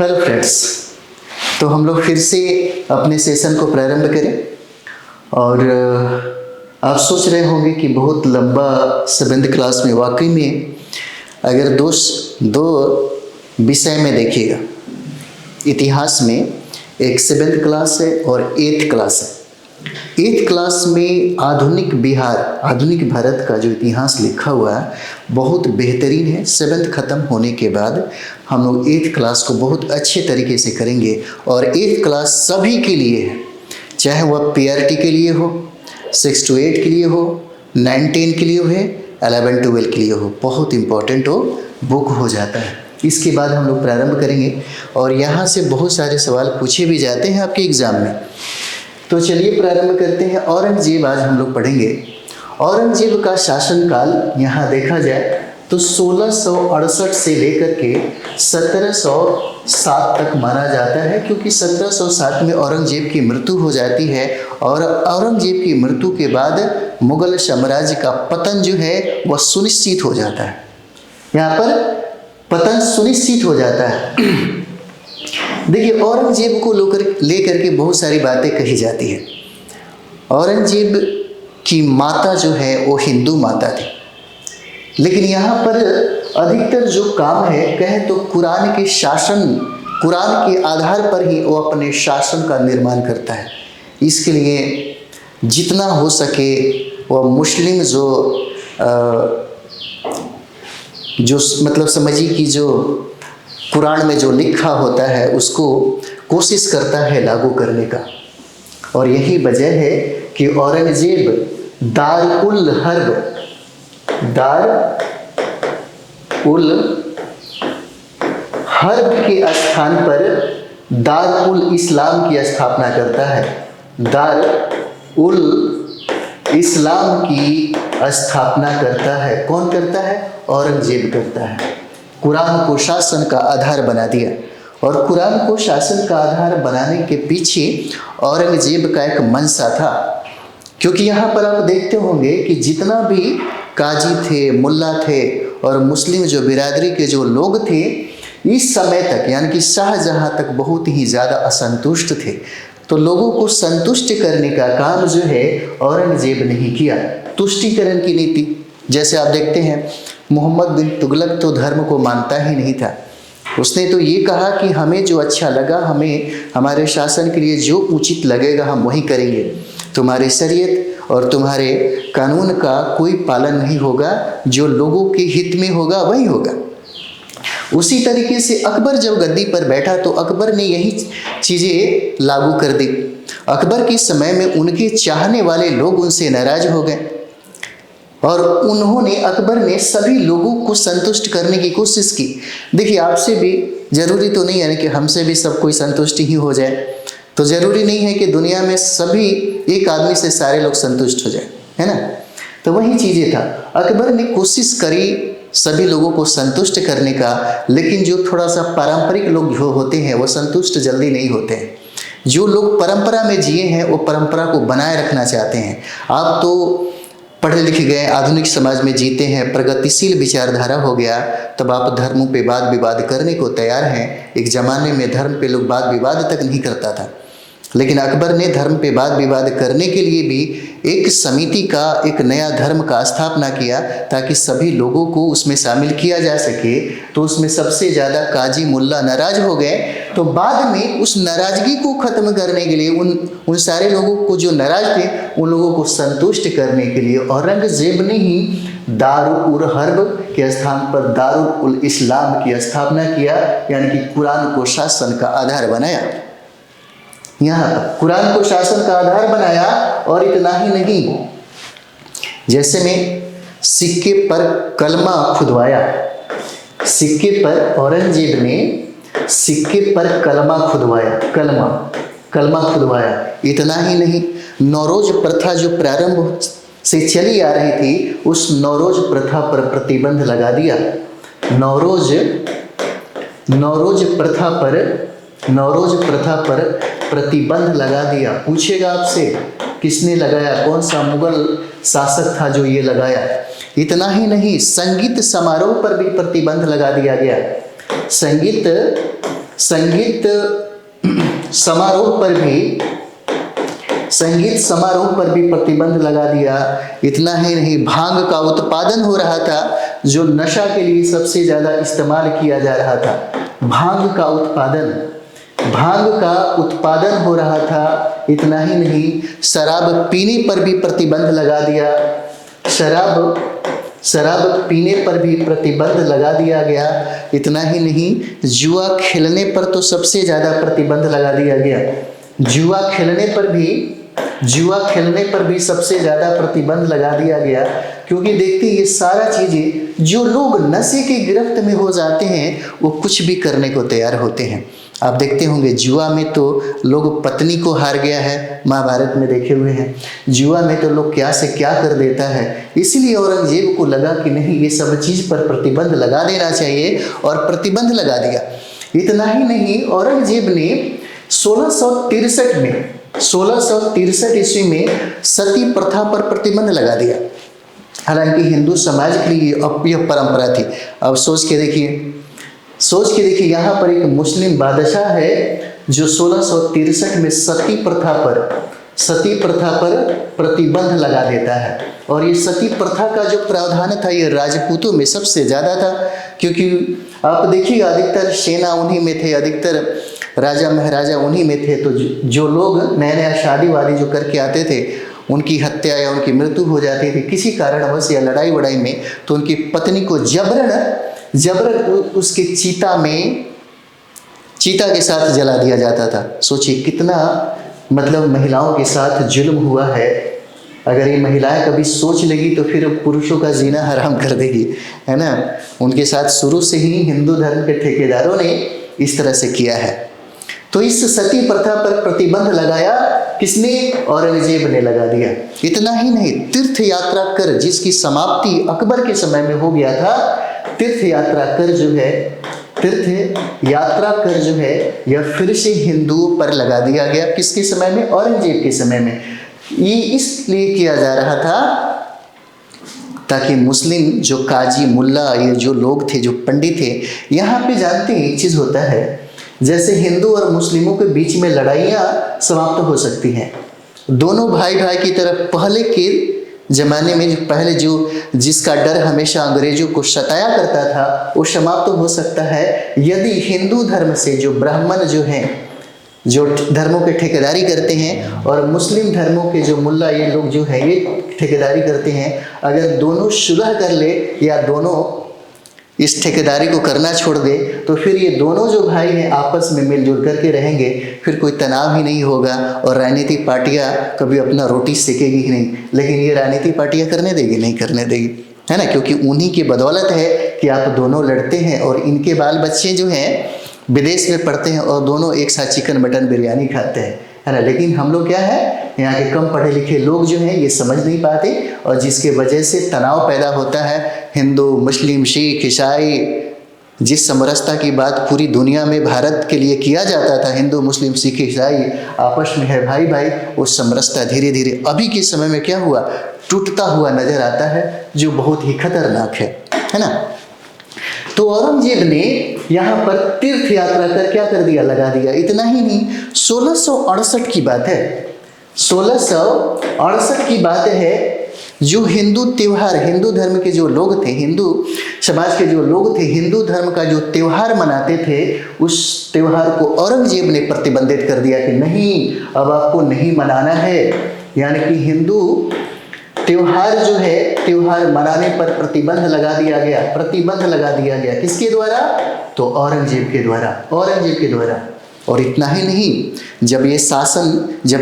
Hello friends, तो हम लोग फिर से अपने सेशन को प्रारंभ करें। और आप सोच रहे होंगे कि बहुत लंबा 7th क्लास में, वाकई में अगर दो विषय में देखिएगा, इतिहास में एक 7th क्लास है और 8th क्लास है। 8th क्लास में आधुनिक बिहार, आधुनिक भारत का जो इतिहास लिखा हुआ है बहुत बेहतरीन है। 7th ख़त्म होने के बाद हम लोग 8th क्लास को बहुत अच्छे तरीके से करेंगे। और 8th क्लास सभी के लिए है, चाहे वह PRT के लिए हो, 6 to 8 के लिए हो, 9-10 के लिए हो, 11-12 के लिए हो। बहुत इम्पोर्टेंट वो बुक हो जाता है। इसके बाद हम लोग प्रारंभ करेंगे और यहाँ से बहुत सारे सवाल पूछे भी जाते हैं आपके एग्ज़ाम में। तो चलिए प्रारंभ करते हैं। औरंगजेब आज हम लोग पढ़ेंगे। औरंगजेब का शासनकाल यहाँ देखा जाए तो 1668 से लेकर के 1707 तक माना जाता है, क्योंकि 1707 में औरंगजेब की मृत्यु हो जाती है। और औरंगजेब की मृत्यु के बाद मुगल साम्राज्य का पतन जो है वह सुनिश्चित हो जाता है। यहाँ पर पतन सुनिश्चित हो जाता है। देखिए, औरंगजेब को लेकर के बहुत सारी बातें कही जाती है। औरंगजेब की माता जो है वो हिंदू माता थी, लेकिन यहाँ पर अधिकतर जो काम है कहे तो कुरान के आधार पर ही वो अपने शासन का निर्माण करता है। इसके लिए जितना हो सके वह मुस्लिम जो मतलब समझिए कि जो कुरान में जो लिखा होता है उसको कोशिश करता है लागू करने का। और यही वजह है कि औरंगजेब दारुल हर्ब के स्थान पर दारुल इस्लाम की स्थापना करता है। दारुल इस्लाम की स्थापना करता है। कौन करता है? औरंगजेब करता है। कुरान को शासन का आधार बना दिया। और कुरान को शासन का आधार बनाने के पीछे औरंगजेब का एक मंशा था, क्योंकि यहाँ पर आप देखते होंगे कि जितना भी काजी थे, मुल्ला थे और मुस्लिम जो बिरादरी के जो लोग थे, इस समय तक यानी कि शाहजहाँ तक बहुत ही ज़्यादा असंतुष्ट थे। तो लोगों को संतुष्ट करने का काम जो है औरंगजेब ने ही किया। तुष्टिकरण की नीति, जैसे आप देखते हैं मोहम्मद बिन तुगलक तो धर्म को मानता ही नहीं था। उसने तो ये कहा कि हमें जो अच्छा लगा, हमें हमारे शासन के लिए जो उचित लगेगा हम वही करेंगे। तुम्हारे शरीयत और तुम्हारे कानून का कोई पालन नहीं होगा, जो लोगों के हित में होगा वही होगा। उसी तरीके से अकबर जब गद्दी पर बैठा तो अकबर ने यही चीज़ें लागू कर दी। अकबर के समय में उनके चाहने वाले लोग उनसे नाराज हो गए और अकबर ने सभी लोगों को संतुष्ट करने की कोशिश की। देखिए, आपसे भी जरूरी तो नहीं है कि हमसे भी सब कोई संतुष्ट ही हो जाए। तो जरूरी नहीं है कि दुनिया में सभी एक आदमी से सारे लोग संतुष्ट हो जाए, है ना। तो वही चीज़ें था। अकबर ने कोशिश करी सभी लोगों को संतुष्ट करने का, लेकिन जो थोड़ा सा पारंपरिक लोग जो होते हैं वो संतुष्ट जल्दी नहीं होते हैं। जो लोग परंपरा में जिए हैं वो परंपरा को बनाए रखना चाहते हैं। आप तो पढ़े लिखे गए, आधुनिक समाज में जीते हैं, प्रगतिशील विचारधारा हो गया, तब आप धर्मों पे वाद विवाद करने को तैयार हैं। एक ज़माने में धर्म पे लोग वाद विवाद तक नहीं करता था, लेकिन अकबर ने धर्म पे वाद विवाद करने के लिए भी एक समिति का, एक नया धर्म का स्थापना किया ताकि सभी लोगों को उसमें शामिल किया जा सके। तो उसमें सबसे ज़्यादा काजी मुल्ला नाराज हो गए। तो बाद में उस नाराज़गी को ख़त्म करने के लिए उन सारे लोगों को जो नाराज थे उन लोगों को संतुष्ट करने के लिए औरंगजेब ने ही दारुल हर्ब के स्थान पर दारुल इस्लाम की स्थापना किया, यानी कि कुरान को शासन का आधार बनाया। यहाँ पर कुरान को शासन का आधार बनाया। और इतना ही नहीं, जैसे में सिक्के पर कलमा खुदवाया। सिक्के पर औरंगजेब ने सिक्के पर कलमा खुदवाया। इतना ही नहीं, नौरोज प्रथा जो प्रारंभ से चली आ रही थी उस नौरोज प्रथा पर प्रतिबंध लगा दिया। नौरोज प्रथा पर प्रतिबंध लगा दिया। पूछेगा आपसे किसने लगाया, कौन सा मुगल शासक था जो ये लगाया। इतना ही नहीं, संगीत समारोह पर भी प्रतिबंध लगा दिया गया। संगीत संगीत समारोह पर भी प्रतिबंध लगा दिया। इतना ही नहीं, भांग का उत्पादन हो रहा था जो नशा के लिए सबसे ज़्यादा इस्तेमाल किया जा रहा था। भांग का उत्पादन हो रहा था। इतना ही नहीं, शराब पीने पर भी प्रतिबंध लगा दिया। शराब पीने पर भी प्रतिबंध लगा दिया गया। इतना ही नहीं, जुआ खेलने पर तो सबसे ज़्यादा प्रतिबंध लगा दिया गया। जुआ खेलने पर भी सबसे ज़्यादा प्रतिबंध लगा दिया गया, क्योंकि देखते ये सारा चीज़ें जो लोग नशे के गिरफ्त में हो जाते हैं वो कुछ भी करने को तैयार होते हैं। आप देखते होंगे जुआ में तो लोग पत्नी को हार गया है, महाभारत में देखे हुए हैं। जुआ में तो लोग क्या से क्या कर देता है। इसलिए औरंगजेब को लगा कि नहीं, ये सब चीज़ पर प्रतिबंध लगा देना चाहिए, और प्रतिबंध लगा दिया। इतना ही नहीं, औरंगजेब ने 1663 ईस्वी में सती प्रथा पर प्रतिबंध लगा दिया। हालांकि हिंदू समाज के लिए यह परंपरा थी। अब सोच के देखिए, यहाँ पर एक मुस्लिम बादशाह है जो 1663 में सती प्रथा पर प्रतिबंध लगा देता है। और ये सती प्रथा का जो प्रावधान था ये राजपूतों में सबसे ज़्यादा था, क्योंकि आप देखिए अधिकतर सेना उन्हीं में थे, अधिकतर राजा महाराजा उन्हीं में थे। तो जो लोग नया शादी वादी जो करके आते थे उनकी हत्या या उनकी मृत्यु हो जाती थी किसी कारणवश या लड़ाई वड़ाई में, तो उनकी पत्नी को जबरन उसके चीता के साथ जला दिया जाता था। सोचिए कितना मतलब महिलाओं के साथ जुल्म हुआ है। अगर ये महिलाएं कभी सोच लेगी तो फिर पुरुषों का जीना हराम कर देगी, है ना। उनके साथ शुरू से ही हिंदू धर्म के ठेकेदारों ने इस तरह से किया है। तो इस सती प्रथा पर प्रतिबंध लगाया किसने? औरंगजेब ने लगा दिया। इतना ही नहीं, तीर्थ यात्रा कर जिसकी समाप्ति अकबर के समय में हो गया था, तीर्थ यात्रा कर जो है यह फिर से हिंदुओं पर लगा दिया गया। किसके समय में? औरंगजेब के समय में। ये इसलिए किया जा रहा था ताकि मुस्लिम जो काजी मुल्ला ये जो लोग थे, जो पंडित थे, यहाँ पे जानते हैं एक चीज़ होता है, जैसे हिंदू और मुस्लिमों के बीच में लड़ाइयाँ समाप्त हो सकती हैं। दोनों भाई की तरफ पहले के ज़माने में जिसका डर हमेशा अंग्रेजों को सताया करता था वो समाप्त हो सकता है यदि हिंदू धर्म से जो ब्राह्मण जो हैं, जो धर्मों के ठेकेदारी करते हैं, और मुस्लिम धर्मों के जो मुल्ला ये लोग जो हैं ये ठेकेदारी करते हैं, अगर दोनों सुलह कर ले या दोनों इस ठेकेदारी को करना छोड़ दे तो फिर ये दोनों जो भाई हैं आपस में मिलजुल करके रहेंगे, फिर कोई तनाव ही नहीं होगा और राजनीतिक पार्टियां कभी अपना रोटी सेकेगी ही नहीं। लेकिन ये राजनीतिक पार्टियां करने देगी? नहीं करने देगी, है ना, क्योंकि उन्हीं की बदौलत है कि आप दोनों लड़ते हैं और इनके बाल बच्चे जो हैं विदेश में पढ़ते हैं और दोनों एक साथ चिकन मटन बिरयानी खाते हैं, है ना। लेकिन हम लोग क्या है, यहाँ के कम पढ़े लिखे लोग जो हैं ये समझ नहीं पाते, और जिसके वजह से तनाव पैदा होता है। हिंदू मुस्लिम सिख ईसाई, जिस समरसता की बात पूरी दुनिया में भारत के लिए किया जाता था, हिंदू मुस्लिम सिख ईसाई आपस में है भाई भाई, वो समरसता धीरे धीरे अभी के समय में क्या हुआ, टूटता हुआ नजर आता है, जो बहुत ही खतरनाक है ना। तो औरंगजेब ने यहाँ पर तीर्थ यात्रा कर क्या कर दिया, लगा दिया। इतना ही नहीं, 1668 की बात है, 1668 की बात है, जो हिंदू त्योहार, हिंदू धर्म के जो लोग थे, हिंदू समाज के जो लोग थे, हिंदू धर्म का जो त्योहार मनाते थे, उस त्योहार को औरंगजेब ने प्रतिबंधित कर दिया कि नहीं, अब आपको नहीं मनाना है। यानी कि हिंदू त्योहार जो है, त्योहार मनाने पर प्रतिबंध लगा दिया गया। किसके द्वारा? तो औरंगजेब के द्वारा। और इतना ही नहीं, जब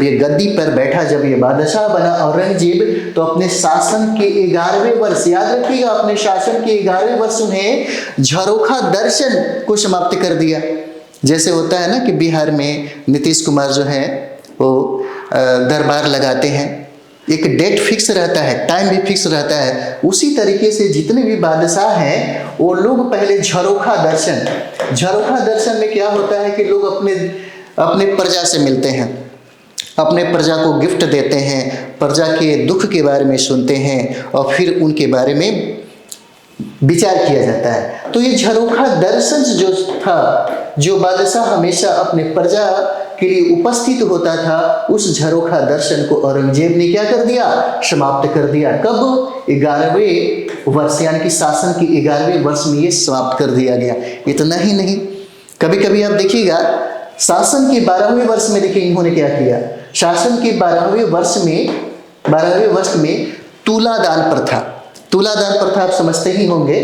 ये गद्दी पर बैठा, जब ये बादशाह बना औरंगजेब, तो अपने शासन के 11वें वर्ष, याद रखिएगा, अपने शासन के 11वें वर्ष उन्हें झरोखा दर्शन को समाप्त कर दिया। जैसे होता है ना कि बिहार में नीतीश कुमार जो है वो दरबार लगाते हैं, एक डेट फिक्स रहता है, टाइम भी फिक्स रहता है। उसी तरीके से जितने भी बादशाह हैं वो लोग पहले झरोखा दर्शन में क्या होता है कि लोग अपने प्रजा से मिलते हैं, अपने प्रजा को गिफ्ट देते हैं, प्रजा के दुख के बारे में सुनते हैं और फिर उनके बारे में विचार किया जाता है। तो ये झरोखा दर्शन जो था जो बादशाह हमेशा अपने प्रजा के लिए उपस्थित होता था, उस झरोखा दर्शन को औरंगजेब ने क्या कर दिया? समाप्त कर दिया। कब? 11वें वर्ष यानी कि शासन के 11वें वर्ष में ये समाप्त कर दिया गया। इतना ही नहीं, कभी कभी आप देखिएगा शासन के 12वें वर्ष में देखिए इन्होंने क्या किया। शासन के 12वें वर्ष में तुलादान प्रथा, तुलादान प्रथा आप समझते ही होंगे,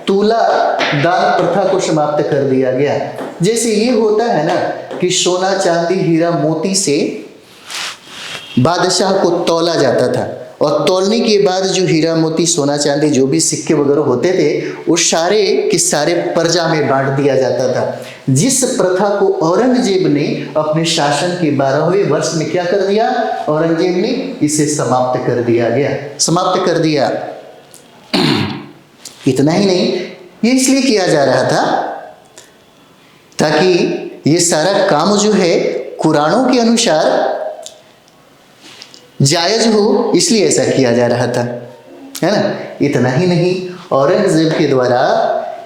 तुलादान प्रथा को समाप्त कर दिया गया। जैसे ये होता है ना कि सोना चांदी हीरा मोती से बादशाह को तौला जाता था, और तौलने के बाद जो हीरा मोती सोना चांदी जो भी सिक्के वगैरह होते थे वो सारे के सारे प्रजा में बांट दिया जाता था। जिस प्रथा को औरंगजेब ने अपने शासन के 12वें वर्ष में क्या कर दिया? औरंगजेब ने इसे समाप्त कर दिया गया, समाप्त कर दिया। इतना ही नहीं, ये इसलिए किया जा रहा था ताकि ये सारा काम जो है कुरानों के अनुसार जायज हो, इसलिए ऐसा किया जा रहा था, है ना। इतना ही नहीं, औरंगजेब के द्वारा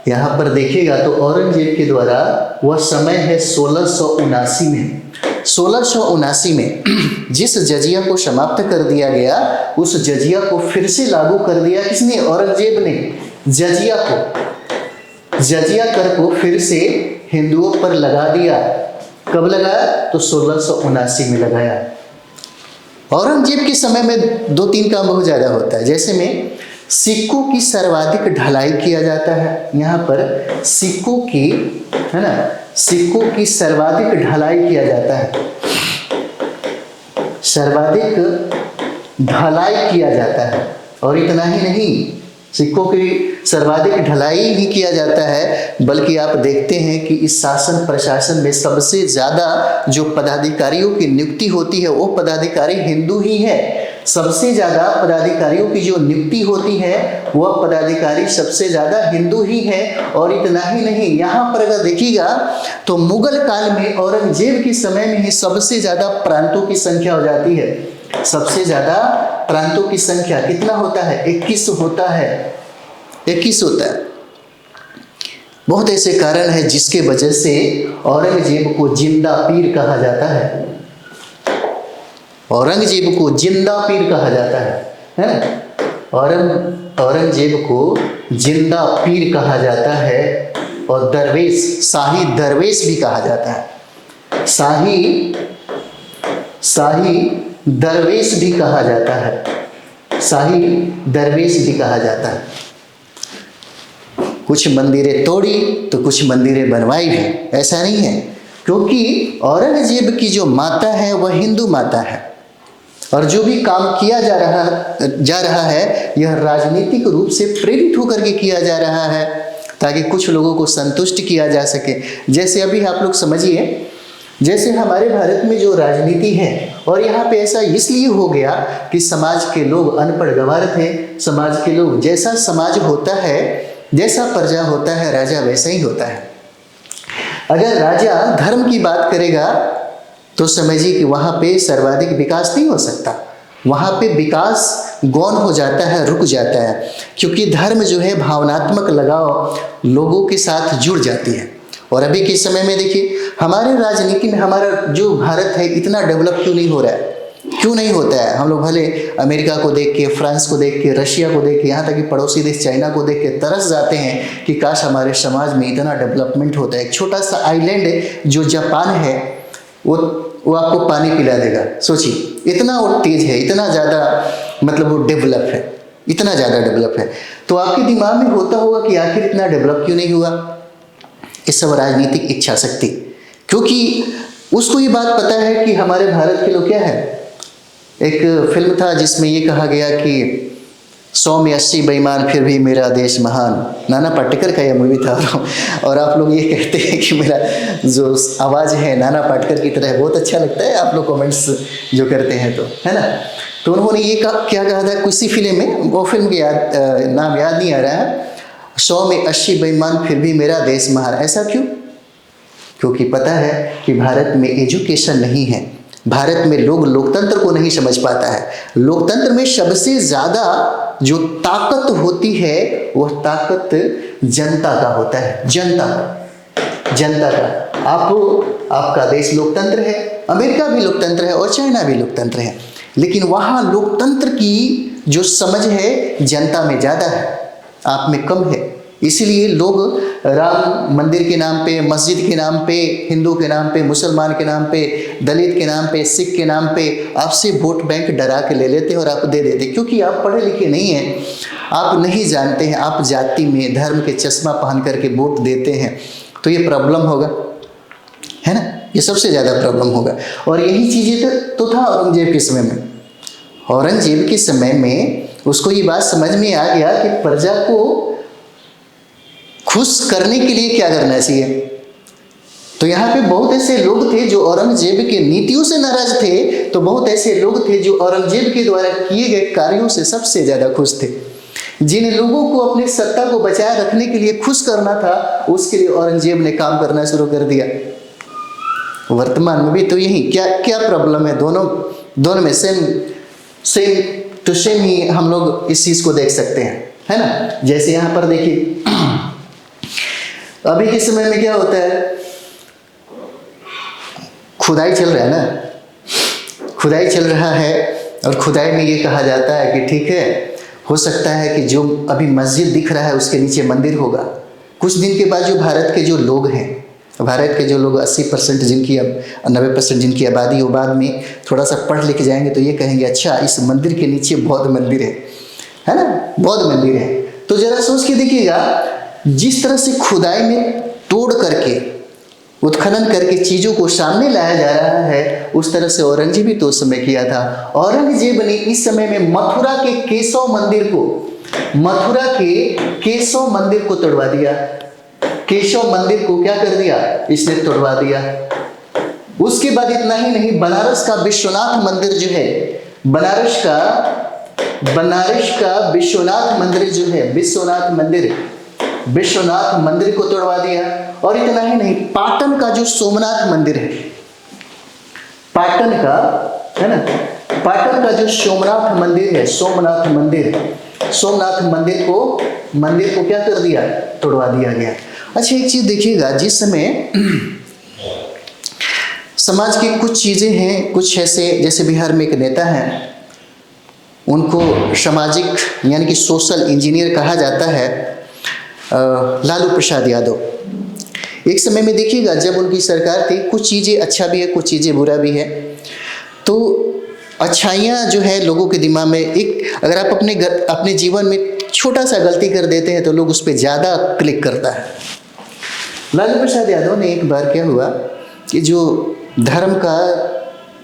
यहाँ पर देखिएगा तो औरंगजेब के द्वारा वह समय है 1679 में। 1679 में जिस जजिया को समाप्त कर दिया गया, उस जजिया को फिर से लागू कर दिया किसने? औरंगजेब ने। जजिया कर को फिर से हिंदुओं पर लगा दिया। कब लगाया? तो 1679 में लगाया। औरंगजेब के समय में 2-3 काम बहुत ज़्यादा होता है। जैसे में सिक्कों की सर्वाधिक ढलाई किया जाता है, यहाँ पर सिक्कों की, है ना, सिक्कों की सर्वाधिक ढलाई किया जाता है, सर्वाधिक ढलाई किया जाता है। और इतना ही नहीं, सिक्कों की सर्वाधिक ढलाई ही किया जाता है, बल्कि आप देखते हैं कि इस शासन प्रशासन में सबसे ज़्यादा जो पदाधिकारियों की नियुक्ति होती है वो पदाधिकारी हिंदू ही है। सबसे ज़्यादा पदाधिकारियों की जो नियुक्ति होती है वह पदाधिकारी सबसे ज़्यादा हिंदू ही है। और इतना ही नहीं, यहाँ पर अगर देखिएगा तो मुगल काल में औरंगजेब के समय में ही सबसे ज़्यादा प्रांतों की संख्या हो जाती है। सबसे ज़्यादा प्रांतों की संख्या कितना होता है? 21 होता है, 21 होता है। बहुत ऐसे कारण है जिसके वजह से औरंगजेब को जिंदा पीर कहा जाता है। औरंगजेब को जिंदा पीर कहा जाता है ना। औरंगजेब को जिंदा पीर कहा जाता है, और दरवेश, शाही दरवेश भी कहा जाता है। शाही दरवेश भी कहा जाता है, शाही दरवेश भी कहा जाता है। कुछ मंदिरें तोड़ी तो कुछ मंदिरें बनवाई भी, ऐसा नहीं है, क्योंकि औरंगजेब की जो माता है वह हिंदू माता है, और जो भी काम किया जा रहा है यह राजनीतिक रूप से प्रेरित होकर के किया जा रहा है, ताकि कुछ लोगों को संतुष्ट किया जा सके। जैसे अभी आप लोग समझिए, जैसे हमारे भारत में जो राजनीति है, और यहाँ पे ऐसा इसलिए हो गया कि समाज के लोग अनपढ़ गंवार थे। समाज के लोग, जैसा समाज होता है, जैसा प्रजा होता है, राजा वैसा ही होता है। अगर राजा धर्म की बात करेगा तो समझिए कि वहाँ पे सर्वाधिक विकास नहीं हो सकता, वहाँ पे विकास गौण हो जाता है, रुक जाता है, क्योंकि धर्म जो है भावनात्मक लगाव लोगों के साथ जुड़ जाती है। और अभी के समय में देखिए हमारे राजनीति में हमारा जो भारत है इतना डेवलप क्यों नहीं हो रहा है? क्यों नहीं होता है? हम लोग भले अमेरिका को देख के, फ्रांस को देख के, रशिया को देख के, यहाँ तक कि पड़ोसी देश चाइना को देख के तरस जाते हैं कि काश हमारे समाज में इतना डेवलपमेंट होता है। एक छोटा सा आइलैंड जो जापान है वो आपको पानी पिला देगा। सोचिए, इतना वो तेज है, इतना ज़्यादा मतलब वो डेवलप है, इतना ज़्यादा डेवलप है। तो आपके दिमाग में होता होगा कि आखिर इतना डेवलप क्यों नहीं हुआ? इस सब राजनीतिक इच्छा शक्ति, क्योंकि उसको ये बात पता है कि हमारे भारत के लोग क्या है। एक फिल्म था जिसमें ये कहा गया कि 100 में 80 बेईमान फिर भी मेरा देश महान, नाना पाटेकर का यह मूवी था। और आप लोग ये कहते हैं कि मेरा जो आवाज़ है नाना पाटेकर की तरह, बहुत अच्छा लगता है आप लोग कमेंट्स जो करते हैं, तो है ना। तो उन्होंने ये क्या कहा था किसी फिल्म में, वो फिल्म के नाम याद नहीं आ रहा है, 100 में 80 बेईमान फिर भी मेरा देश महान। ऐसा क्यों? क्योंकि पता है कि भारत में एजुकेशन नहीं है, भारत में लोग लोकतंत्र को नहीं समझ पाता है। लोकतंत्र में सबसे ज़्यादा जो ताकत होती है वह ताकत जनता का होता है। जनता का। आपका देश लोकतंत्र है, अमेरिका भी लोकतंत्र है और चाइना भी लोकतंत्र है, लेकिन वहाँ लोकतंत्र की जो समझ है जनता में ज़्यादा है, आप में कम है। इसलिए लोग राम मंदिर के नाम पे, मस्जिद के नाम पे, हिंदू के नाम पे, मुसलमान के नाम पे, दलित के नाम पे, सिख के नाम पे आपसे वोट बैंक डरा के ले लेते हैं और आप दे देते, क्योंकि आप पढ़े लिखे नहीं हैं, आप नहीं जानते हैं, आप जाति में धर्म के चश्मा पहन करके वोट देते हैं, तो ये प्रॉब्लम होगा, है ना, ये सबसे ज़्यादा प्रॉब्लम होगा। और यही चीज़ें तो था औरंगजेब के समय में। औरंगजेब के समय में उसको ये बात समझ में आ गया कि प्रजा को खुश करने के लिए क्या करना चाहिए। तो यहाँ पे बहुत ऐसे लोग थे जो औरंगजेब के नीतियों से नाराज थे, तो बहुत ऐसे लोग थे जो औरंगजेब के द्वारा किए गए कार्यों से सबसे ज़्यादा खुश थे। जिन लोगों को अपनी सत्ता को बचाए रखने के लिए खुश करना था, उसके लिए औरंगजेब ने काम करना शुरू कर दिया। वर्तमान में भी तो यही क्या प्रॉब्लम है, दोनों में सेम टू सेम ही हम लोग इस चीज़ को देख सकते हैं, है ना। जैसे यहाँ पर देखिए अभी के समय में क्या होता है, खुदाई चल रहा है ना, खुदाई चल रहा है, और खुदाई में ये कहा जाता है कि ठीक है, हो सकता है कि जो अभी मस्जिद दिख रहा है उसके नीचे मंदिर होगा। कुछ दिन के बाद जो भारत के जो लोग हैं, भारत के जो लोग 80% जिनकी अब 90% जिनकी आबादी वो बाद में थोड़ा सा पढ़ लिख जाएंगे तो ये कहेंगे अच्छा इस मंदिर के नीचे बौद्ध मंदिर है ना, बौद्ध मंदिर है। तो जरा सोच के देखिएगा, जिस तरह से खुदाई में तोड़ करके उत्खनन करके चीज़ों को सामने लाया जा रहा है, उस तरह से औरंगजेब भी तो उस समय किया था। औरंगजेब ने इस समय में मथुरा के केशव मंदिर को तोड़वा दिया। केशव मंदिर को क्या कर दिया, इसने तोड़वा दिया। उसके बाद इतना ही नहीं, बनारस का विश्वनाथ मंदिर जो है, बनारस का विश्वनाथ मंदिर जो है, विश्वनाथ मंदिर को तोड़वा दिया। और इतना ही नहीं, पाटन का जो सोमनाथ मंदिर है, पाटन का जो सोमनाथ मंदिर है, सोमनाथ मंदिर को क्या कर दिया, तोड़वा दिया गया। अच्छा एक चीज देखिएगा, जिस समय समाज की कुछ चीजें हैं, कुछ ऐसे, जैसे बिहार में एक नेता है, उनको सामाजिक यानी कि सोशल इंजीनियर कहा जाता है, लालू प्रसाद यादव। एक समय में देखिएगा जब उनकी सरकार थी, कुछ चीज़ें अच्छा भी है, कुछ चीज़ें बुरा भी है। तो अच्छाइयाँ जो है लोगों के दिमाग में, एक अगर आप अपने जीवन में छोटा सा गलती कर देते हैं तो लोग उस पर ज़्यादा क्लिक करता है। लालू प्रसाद यादव ने एक बार क्या हुआ कि जो धर्म का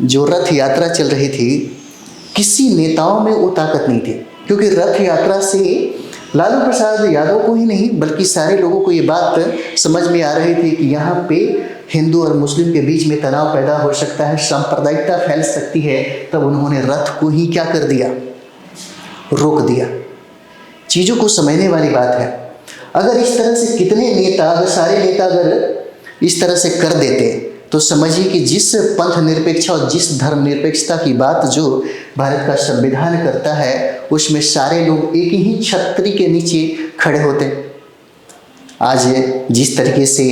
जो रथ यात्रा चल रही थी, किसी नेताओं में वो ताकत नहीं थी, क्योंकि रथ यात्रा से लालू प्रसाद यादव को ही नहीं बल्कि सारे लोगों को ये बात समझ में आ रही थी कि यहाँ पे हिंदू और मुस्लिम के बीच में तनाव पैदा हो सकता है, सांप्रदायिकता फैल सकती है। तब उन्होंने रथ को ही क्या कर दिया, रोक दिया। चीज़ों को समझने वाली बात है। अगर इस तरह से कितने नेता, अगर सारे नेता अगर इस तरह से कर देते तो समझिए कि जिस पंथ निरपेक्ष और जिस धर्म निरपेक्षता की बात जो भारत का संविधान करता है, उसमें सारे लोग एक ही छतरी के नीचे खड़े होते। आज जिस तरीके से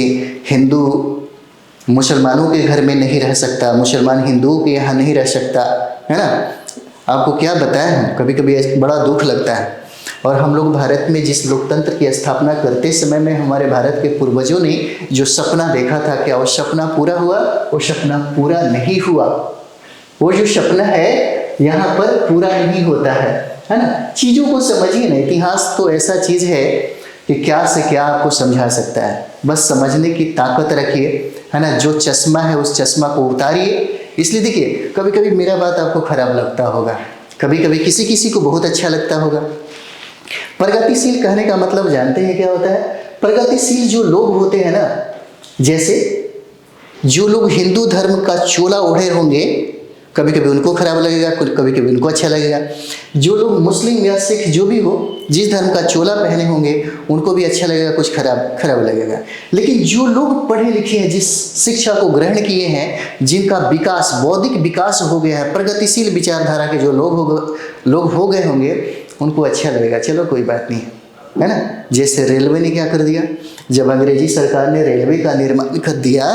हिंदू मुसलमानों के घर में नहीं रह सकता, मुसलमान हिंदुओं के यहाँ नहीं रह सकता, है ना, आपको क्या बताएं, कभी कभी बड़ा दुख लगता है। और हम लोग भारत में जिस लोकतंत्र की स्थापना करते समय में हमारे भारत के पूर्वजों ने जो सपना देखा था, क्या वो सपना पूरा हुआ? वो सपना पूरा नहीं हुआ। वो जो सपना है यहाँ पर पूरा नहीं होता है ना। चीज़ों को समझिए ना, इतिहास तो ऐसा चीज़ है कि क्या से क्या आपको समझा सकता है। बस समझने की ताकत रखिए, है ना। जो चश्मा है उस चश्मा को उतारिए। इसलिए देखिए, कभी कभी मेरा बात आपको खराब लगता होगा, कभी कभी किसी को बहुत अच्छा लगता होगा। प्रगतिशील कहने का मतलब जानते हैं क्या होता है? प्रगतिशील जो लोग होते हैं ना, जैसे जो लोग हिंदू धर्म का चोला ओढ़े होंगे, कभी कभी उनको खराब लगेगा, कभी कभी उनको अच्छा लगेगा। जो लोग मुस्लिम या सिख जो भी हो, जिस धर्म का चोला पहने होंगे उनको भी अच्छा लगेगा, कुछ खराब लगेगा। लेकिन जो लोग पढ़े लिखे हैं, जिस शिक्षा को ग्रहण किए हैं, जिनका विकास, बौद्धिक विकास हो गया है, प्रगतिशील विचारधारा के जो लोग हो गए होंगे, उनको अच्छा लगेगा। चलो कोई बात नहीं है। है ना। जैसे रेलवे ने क्या कर दिया, जब अंग्रेजी सरकार ने रेलवे का निर्माण कर दिया,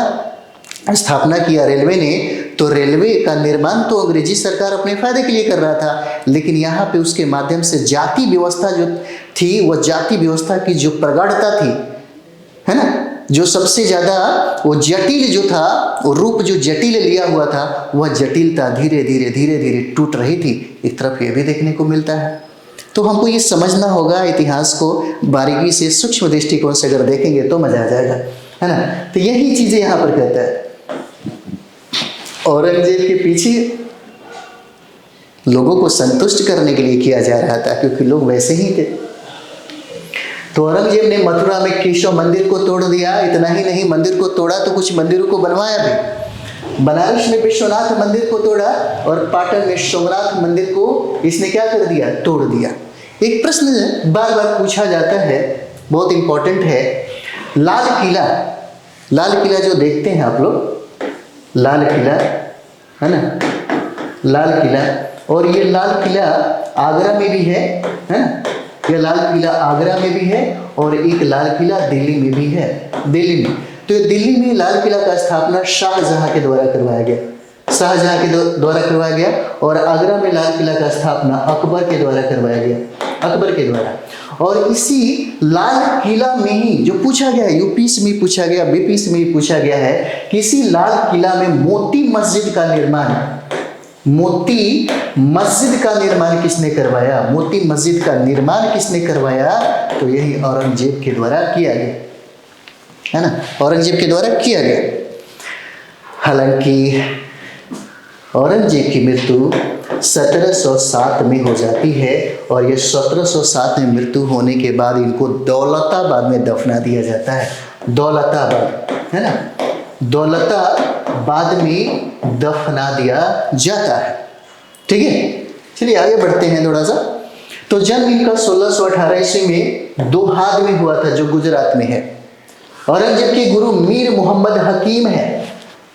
स्थापना किया रेलवे ने, तो रेलवे का निर्माण तो अंग्रेजी सरकार अपने फायदे के लिए कर रहा था, लेकिन यहाँ पे उसके माध्यम से जाति व्यवस्था जो थी, वह जाति व्यवस्था की जो प्रगाढ़ता थी, है ना, जो सबसे ज़्यादा वो जटिल जो था, वो रूप जो जटिल लिया हुआ था, वह जटिलता धीरे धीरे धीरे धीरे टूट रही थी। एक तरफ ये भी देखने को मिलता है। तो हमको ये समझना होगा, इतिहास को बारीकी से सूक्ष्म दृष्टिकोण से अगर देखेंगे तो मजा आ जाएगा, है ना। तो यही चीज़ें यहाँ पर कहता है। औरंगजेब के पीछे लोगों को संतुष्ट करने के लिए किया जा रहा था, क्योंकि लोग वैसे ही थे। तो औरंगजेब ने मथुरा में केशव मंदिर को तोड़ दिया। इतना ही नहीं, मंदिर को तोड़ा तो कुछ मंदिरों को बनवाया भी। बनारस में विश्वनाथ मंदिर को तोड़ा और पाटन में सोमनाथ मंदिर को इसने क्या कर दिया, तोड़ दिया। एक प्रश्न बार बार पूछा जाता है, बहुत इंपॉर्टेंट है। लाल किला, लाल किला जो देखते हैं आप लोग, लाल किला, है ना, लाल किला, और ये लाल किला आगरा में भी है ना। ये लाल किला आगरा में भी है और एक लाल किला दिल्ली में भी है, दिल्ली में। तो दिल्ली में लाल किला का स्थापना शाहजहां के द्वारा करवाया गया, शाहजहां के द्वारा करवाया गया, और आगरा में लाल किला का स्थापना अकबर के द्वारा करवाया गया, अकबर के द्वारा। और इसी लाल किला में ही जो पूछा गया है, यूपी में पूछा गया, बीपी में भी पूछा गया है कि इसी लाल किला में मोती मस्जिद का निर्माण, मोती मस्जिद का निर्माण किसने करवाया, मोती मस्जिद का निर्माण किसने करवाया, तो यही औरंगजेब के द्वारा किया गया, है ना, औरंगजेब के द्वारा किया गया। हालांकि औरंगजेब की मृत्यु 1707 में हो जाती है, और ये 1707 में मृत्यु होने के बाद इनको दौलताबाद में दफना दिया जाता है। दौलताबाद, है ना, दौलताबाद में दफना दिया जाता है। ठीक है, चलिए आगे बढ़ते हैं थोड़ा सा। तो जन्म इनका 1618 ईस्वी में दोहाद में हुआ था, जो गुजरात में है। औरंगजेब के गुरु मीर मोहम्मद हकीम है,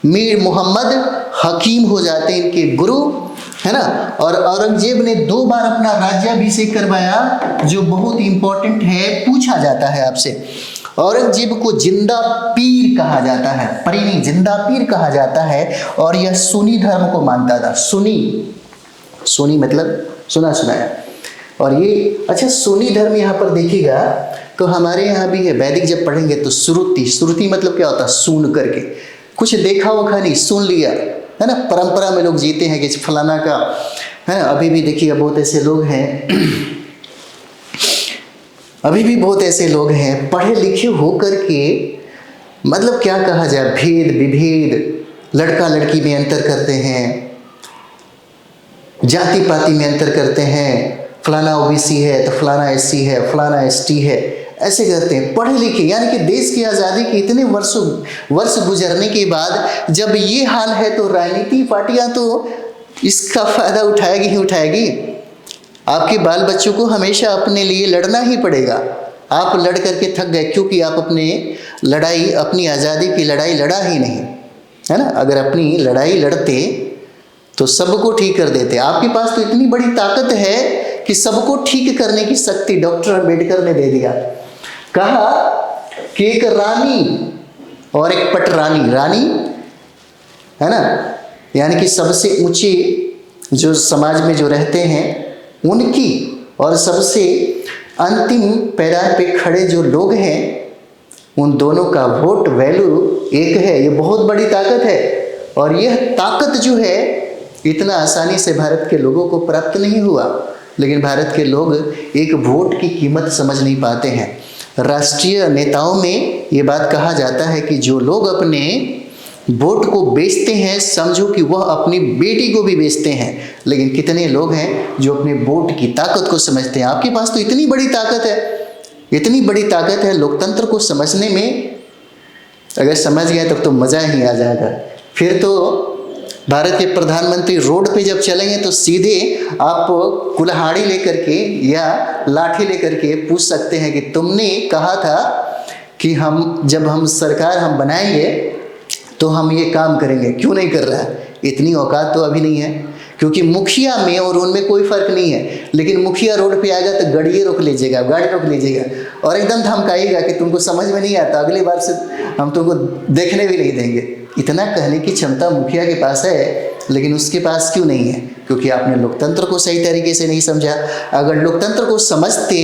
मीर मोहम्मद हकीम हो जाते हैं इनके गुरु, है ना। और औरंगजेब ने 2 बार अपना राज्याभिषेक करवाया, जो बहुत इंपॉर्टेंट है, पूछा जाता है आपसे। औरंगजेब को जिंदा पीर कहा जाता है, परी जिंदा पीर कहा जाता है, और यह सुन्नी धर्म को मानता था। सुन्नी, सुन्नी मतलब सुना सुनाया। और ये अच्छा, सुन्नी धर्म यहाँ पर देखिएगा तो हमारे यहाँ भी है। वैदिक जब पढ़ेंगे तो श्रुति, श्रुति मतलब क्या होता है, सुन करके, कुछ देखा वखा नहीं, सुन लिया, है ना। परंपरा में लोग जीते हैं कि फलाना का, है ना। अभी भी देखिए बहुत ऐसे लोग हैं, अभी भी बहुत ऐसे लोग हैं पढ़े लिखे हो करके, मतलब क्या कहा जाए, भेद विभेद, लड़का लड़की में अंतर करते हैं, जाति पाति में अंतर करते हैं, फलाना ओबीसी है तो फलाना एससी है, फलाना एसटी है, ऐसे करते हैं पढ़े लिखे। यानी कि देश की आज़ादी के इतने वर्ष गुजरने के बाद जब ये हाल है, तो राजनीतिक पार्टियां तो इसका फायदा उठाएगी ही उठाएगी। आपके बाल बच्चों को हमेशा अपने लिए लड़ना ही पड़ेगा। आप लड़ करके थक गए, क्योंकि आप अपने लड़ाई, अपनी आज़ादी की लड़ाई लड़ा ही नहीं, है ना। अगर अपनी लड़ाई लड़ते तो सबको ठीक कर देते। आपके पास तो इतनी बड़ी ताकत है कि सबको ठीक करने की शक्ति डॉक्टर अम्बेडकर ने दे दिया। कहा कि एक रानी और एक पटरानी, रानी, है ना, यानी कि सबसे ऊंचे जो समाज में जो रहते हैं उनकी, और सबसे अंतिम पैरार पे खड़े जो लोग हैं, उन दोनों का वोट वैल्यू एक है। ये बहुत बड़ी ताकत है, और यह ताकत जो है इतना आसानी से भारत के लोगों को प्राप्त नहीं हुआ। लेकिन भारत के लोग एक वोट की कीमत समझ नहीं पाते हैं। राष्ट्रीय नेताओं में ये बात कहा जाता है कि जो लोग अपने वोट को बेचते हैं, समझो कि वह अपनी बेटी को भी बेचते हैं। लेकिन कितने लोग हैं जो अपने वोट की ताकत को समझते हैं। आपके पास तो इतनी बड़ी ताकत है, इतनी बड़ी ताकत है, लोकतंत्र को समझने में अगर समझ गए तब तो मज़ा ही आ जाएगा। फिर तो भारत के प्रधानमंत्री रोड पे जब चलेंगे तो सीधे आप कुल्हाड़ी लेकर के या लाठी लेकर के पूछ सकते हैं कि तुमने कहा था कि जब हम सरकार बनाएंगे तो हम ये काम करेंगे, क्यों नहीं कर रहा है। इतनी औकात तो अभी नहीं है, क्योंकि मुखिया में और उनमें कोई फर्क नहीं है। लेकिन मुखिया रोड पे आएगा तो गाड़ी रोक लीजिएगा, गाड़ी रोक लीजिएगा और एकदम धमकाएगा कि तुमको समझ में नहीं आता, अगली बार से हम तुमको देखने भी नहीं देंगे। इतना कहने की क्षमता मुखिया के पास है, लेकिन उसके पास क्यों नहीं है? क्योंकि आपने लोकतंत्र को सही तरीके से नहीं समझा। अगर लोकतंत्र को समझते,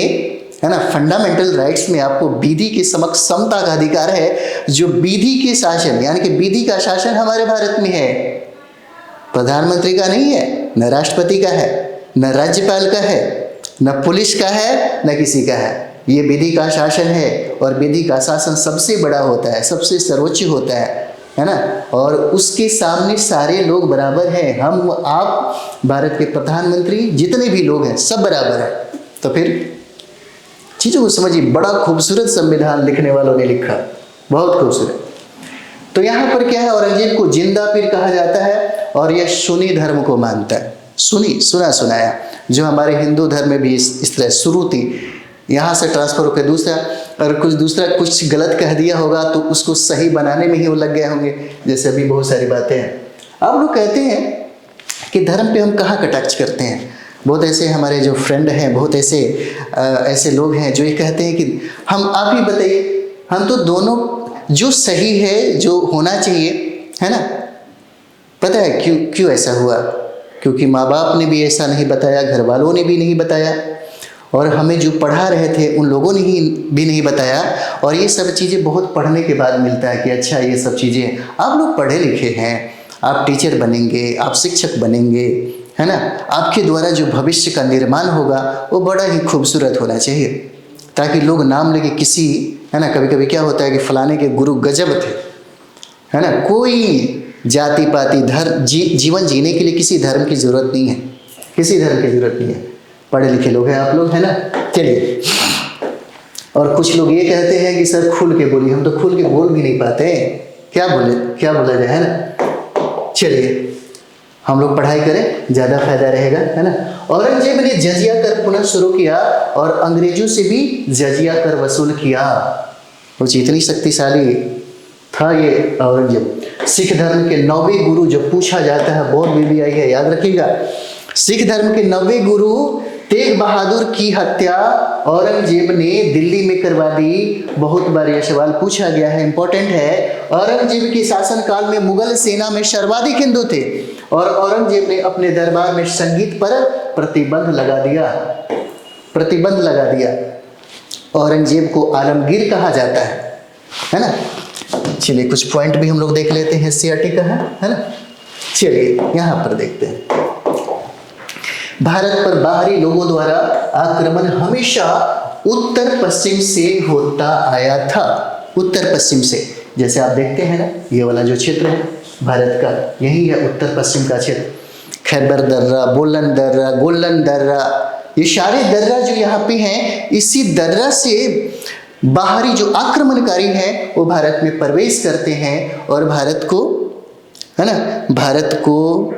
है ना, फंडामेंटल राइट्स में आपको विधि के समक्ष समता का अधिकार है, जो विधि के शासन यानी कि विधि का शासन हमारे भारत में है, प्रधानमंत्री का नहीं है, न राष्ट्रपति का है, न राज्यपाल का है, न पुलिस का है, न किसी का है। ये विधि का शासन है और विधि का शासन सबसे बड़ा होता है, सबसे सर्वोच्च होता है ना। और उसके सामने सारे लोग बराबर हैं। हम, आप, भारत के प्रधानमंत्री, जितने भी लोग हैं सब बराबर हैं। तो फिर चीज़ों को समझिए। बड़ा खूबसूरत संविधान लिखने वालों ने लिखा, बहुत खूबसूरत। तो यहाँ पर क्या है, औरंगजेब को जिंदा पीर कहा जाता है और यह सुन्नी धर्म को मानता है। सुन्नी, सुना सुनाया, जो हमारे हिंदू धर्म में भी इस तरह शुरू थी, यहाँ से ट्रांसफर होकर दूसरा, और दूसरा कुछ गलत कह दिया होगा तो उसको सही बनाने में ही वो लग गए होंगे। जैसे अभी बहुत सारी बातें हैं। अब लोग कहते हैं कि धर्म पे हम कहाँ कटाक्ष करते हैं। बहुत ऐसे हमारे जो फ्रेंड हैं, बहुत ऐसे लोग हैं जो ये कहते हैं कि हम, आप ही बताइए, हम तो दोनों, जो सही है, जो होना चाहिए, है ना। पता है क्यों ऐसा हुआ? क्योंकि माँ बाप ने भी ऐसा नहीं बताया, घर वालों ने भी नहीं बताया, और हमें जो पढ़ा रहे थे उन लोगों ने भी नहीं बताया। और ये सब चीज़ें बहुत पढ़ने के बाद मिलता है कि अच्छा ये सब चीज़ें, आप लोग पढ़े लिखे हैं, आप टीचर बनेंगे, आप शिक्षक बनेंगे, है ना, आपके द्वारा जो भविष्य का निर्माण होगा वो बड़ा ही खूबसूरत होना चाहिए, ताकि लोग नाम लेके किसी, है ना, कभी कभी क्या होता है कि फलाने के गुरु गजब थे, है ना। कोई जाति पाति धर्म जीवन जीने के लिए किसी धर्म की जरूरत नहीं है, किसी धर्म की जरूरत नहीं है। पढ़े लिखे लोग हैं आप लोग, है ना। चलिए, और कुछ लोग ये कहते हैं कि सर खुल के बोलिए, हम तो खुल के बोल भी नहीं पाते, क्या बोला जाए, है ना। चलिए, हम लोग पढ़ाई करें, ज़्यादा फायदा रहेगा, है ना। औरंगजेब ने जजिया कर पुनः शुरू किया और अंग्रेजों से भी जजिया कर वसूल किया। वो इतनी शक्तिशाली था ये औरंगजेब। सिख धर्म के 9वें गुरु जो पूछा जाता है, बहुत बीबी आई है, याद रखिएगा। सिख धर्म के 9वें गुरु तेग बहादुर की हत्या औरंगजेब ने दिल्ली में करवा दी। बहुत बार यह सवाल पूछा गया है, इंपॉर्टेंट है। औरंगजेब के शासनकाल में मुगल सेना में सर्वाधिक हिंदू थे और औरंगजेब ने अपने दरबार में संगीत पर प्रतिबंध लगा दिया। औरंगजेब को आलमगीर कहा जाता है ना। चलिए, कुछ पॉइंट भी हम लोग देख लेते हैं, सीआरटी का है ना। चलिए यहाँ पर देखते हैं। भारत पर बाहरी लोगों द्वारा आक्रमण हमेशा उत्तर पश्चिम से होता आया था, उत्तर पश्चिम से। जैसे आप देखते हैं ना, ये वाला जो क्षेत्र है भारत का, यही है उत्तर पश्चिम का क्षेत्र। खैबर दर्रा, बोलन दर्रा, गोलन दर्रा, ये सारे दर्रा जो यहाँ पे हैं, इसी दर्रा से बाहरी जो आक्रमणकारी हैं वो भारत में प्रवेश करते हैं और भारत को, है ना, भारत को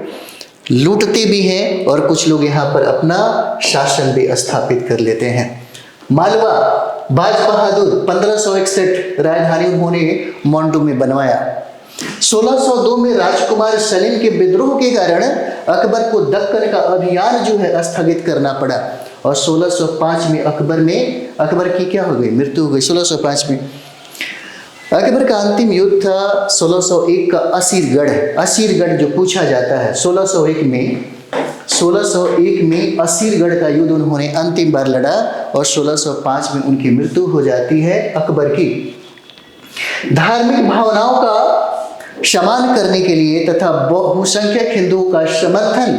लूटते भी हैं और कुछ लोग यहाँ पर अपना शासन भी स्थापित कर लेते हैं। मालवा, बाज बहादुर 1561 राजधानी उन्होंने मांडू में बनवाया। 1602 में राजकुमार सलीम के विद्रोह के कारण अकबर को दक्कन का अभियान जो है स्थगित करना पड़ा और 1605 में अकबर की क्या हो गई, मृत्यु हो गई। 1605 में अकबर का अंतिम युद्ध था 1601 का असीरगढ़ जो पूछा जाता है। 1601 में असीरगढ़ का युद्ध उन्होंने अंतिम बार लड़ा और 1605 में उनकी मृत्यु हो जाती है अकबर की। धार्मिक भावनाओं का सम्मान करने के लिए तथा बहुसंख्यक हिंदुओं का समर्थन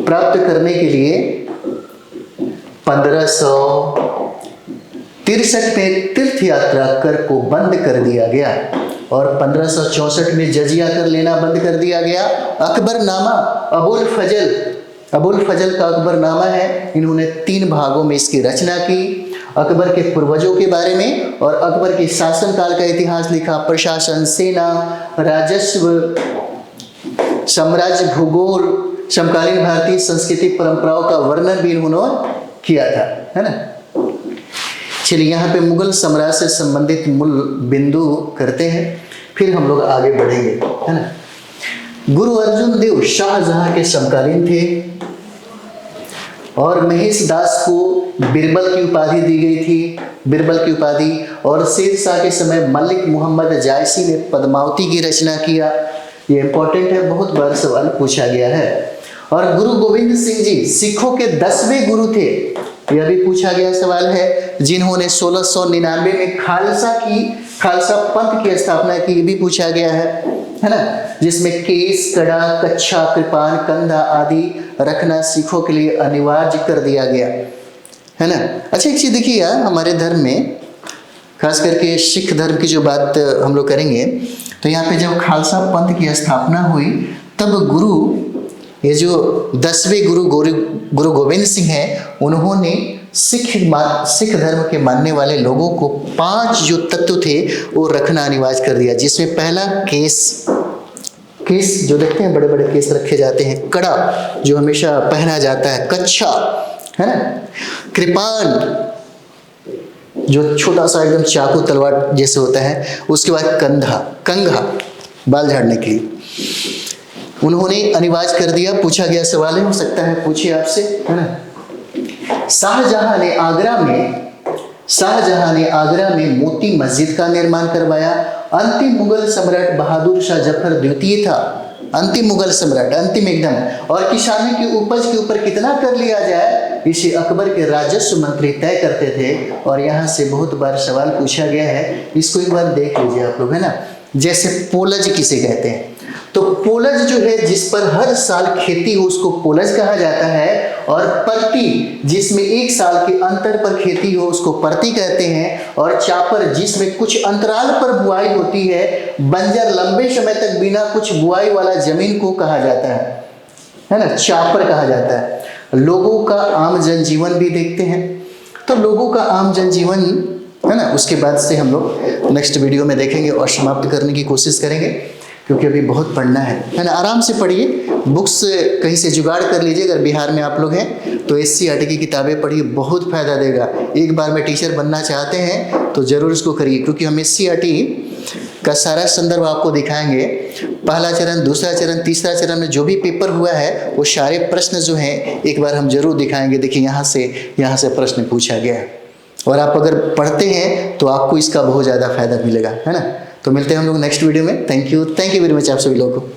प्राप्त करने के लिए 1563 में तीर्थ यात्रा कर को बंद कर दिया गया और 1564 में जजिया कर लेना बंद कर दिया गया। अकबरनामा, अबुल फजल का अकबरनामा है। इन्होंने 3 भागों में इसकी रचना की। अकबर के पूर्वजों के बारे में और अकबर के शासनकाल का इतिहास लिखा। प्रशासन, सेना, राजस्व, साम्राज्य, भूगोल, समकालीन भारतीय संस्कृति परंपराओं का वर्णन भी इन्होंने किया था, है ना। चलिए, यहाँ पे मुगल साम्राज्य से संबंधित मूल बिंदु करते हैं, फिर हम लोग आगे बढ़ेंगे, है ना। गुरु अर्जुन देव शाहजहां के समकालीन थे और महेश दास को बिरबल की उपाधि दी गई थी, बिरबल की उपाधि। और शेरशाह के समय मलिक मोहम्मद जायसी ने पद्मावती की रचना किया। ये इंपॉर्टेंट है, बहुत बार सवाल पूछा गया है। और गुरु गोविंद सिंह जी सिखों के 10वें गुरु थे, यह भी पूछा गया सवाल है, जिन्होंने 1699 में खालसा पंथ की स्थापना की, भी पूछा गया है ना, जिसमें केस, कड़ा, कच्छा, कृपान, कंधा आदि रखना सिखों के लिए अनिवार्य कर दिया गया है ना। अच्छा, एक चीज देखिए यार, हमारे धर्म में खास करके सिख धर्म की जो बात हम लोग करेंगे, तो यहाँ पे जब खालसा पंथ की स्थापना हुई तब गुरु, ये जो 10वें गुरु गोविंद सिंह हैं, उन्होंने सिख धर्म के मानने वाले लोगों को 5 जो तत्व थे वो रखना अनिवार्य कर दिया, जिसमें पहला केस जो देखते हैं बड़े बड़े केस रखे जाते हैं, कड़ा जो हमेशा पहना जाता है, कच्छा है ना, कृपान जो छोटा सा एकदम चाकू तलवार जैसे होता है, उसके बाद कंघा बाल झाड़ने के लिए उन्होंने अनिवार्य कर दिया। पूछा गया सवाल है, हो सकता है पूछिए आपसे, है ना। शाहजहां ने आगरा में मोती मस्जिद का निर्माण करवाया। अंतिम मुगल सम्राट बहादुर शाह जफर द्वितीय था, अंतिम मुगल सम्राट, अंतिम एकदम। और किसानों की उपज के ऊपर कितना कर लिया जाए, इसे अकबर के राजस्व मंत्री तय करते थे। और यहाँ से बहुत बार सवाल पूछा गया है, इसको एक बार देख लीजिए आप लोग, है ना। जैसे पोलज किसे कहते हैं, तो पोलज जो है जिस पर हर साल खेती हो उसको पोलज कहा जाता है। और पर्ती जिसमें 1 साल के अंतर पर खेती हो उसको पर्ती कहते हैं। और चापर जिसमें कुछ अंतराल पर बुआई होती है। बंजर लंबे समय तक बिना कुछ बुआई वाला जमीन को कहा जाता है ना, चापर कहा जाता है। लोगों का आम जनजीवन भी देखते हैं, तो लोगों का आम जनजीवन है ना, उसके बाद से हम लोग नेक्स्ट वीडियो में देखेंगे और समाप्त करने की कोशिश करेंगे, क्योंकि अभी बहुत पढ़ना है ना। आराम से पढ़िए, बुक्स कहीं से जुगाड़ कर लीजिए, अगर बिहार में आप लोग हैं तो SCERT की किताबें पढ़िए, बहुत फायदा देगा। एक बार में टीचर बनना चाहते हैं तो जरूर इसको करिए, क्योंकि हम SCERT का सारा संदर्भ आपको दिखाएंगे। पहला चरण, दूसरा चरण, तीसरा चरण में जो भी पेपर हुआ है वो सारे प्रश्न जो हैं एक बार हम जरूर दिखाएंगे। देखिए यहाँ से प्रश्न पूछा गया है, और आप अगर पढ़ते हैं तो आपको इसका बहुत ज़्यादा फायदा मिलेगा, है ना। तो मिलते हैं हम लोग नेक्स्ट वीडियो में। थैंक यू वेरी मच आप सभी लोगों को।